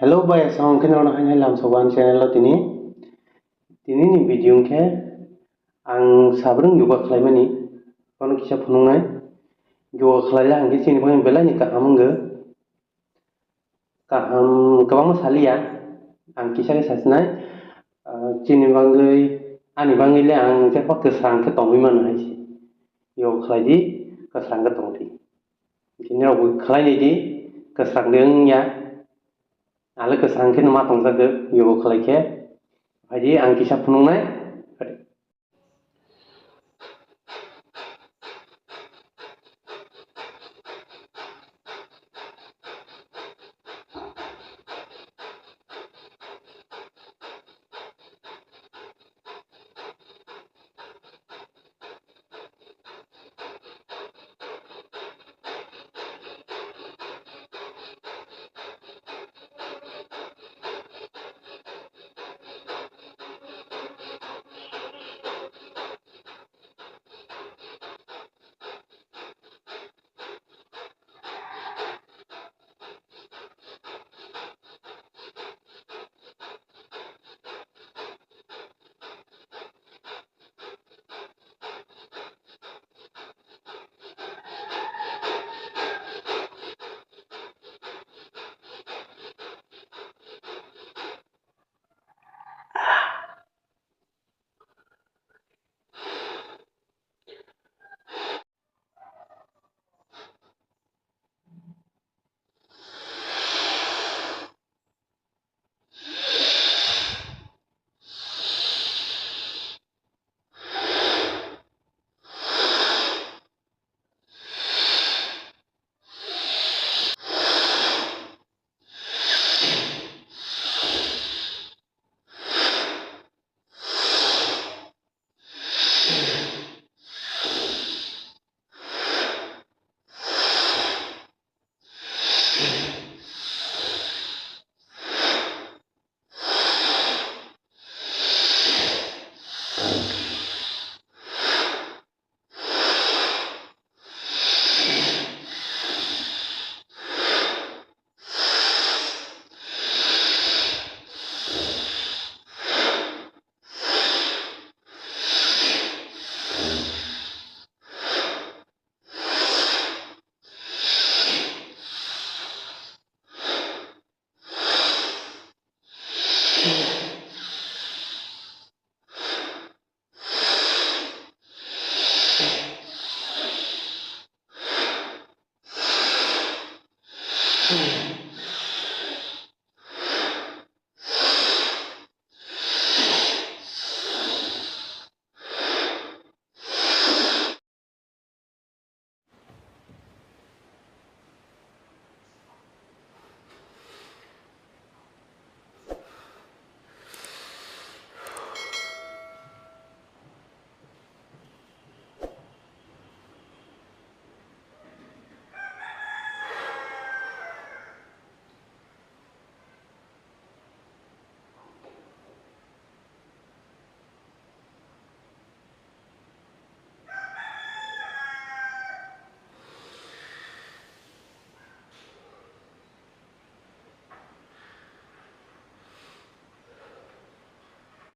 Hello bay song ke nong hanya lam soban channel lo tini ni video ke ang sabrung yoga khlaimani kono kisa phunungai yoga khlaila angke chini bang bela ni kaham kabang salia ang kisa ke sasnai chini bangai ani bangai le ang je pak kesang ke tongwi man hai si yoga khlaidi kesang ke tongti kini ro khlai ni di kesang deung ya ala kesang ke nama tongjago yoga khlaike haji ang kisah phunungnai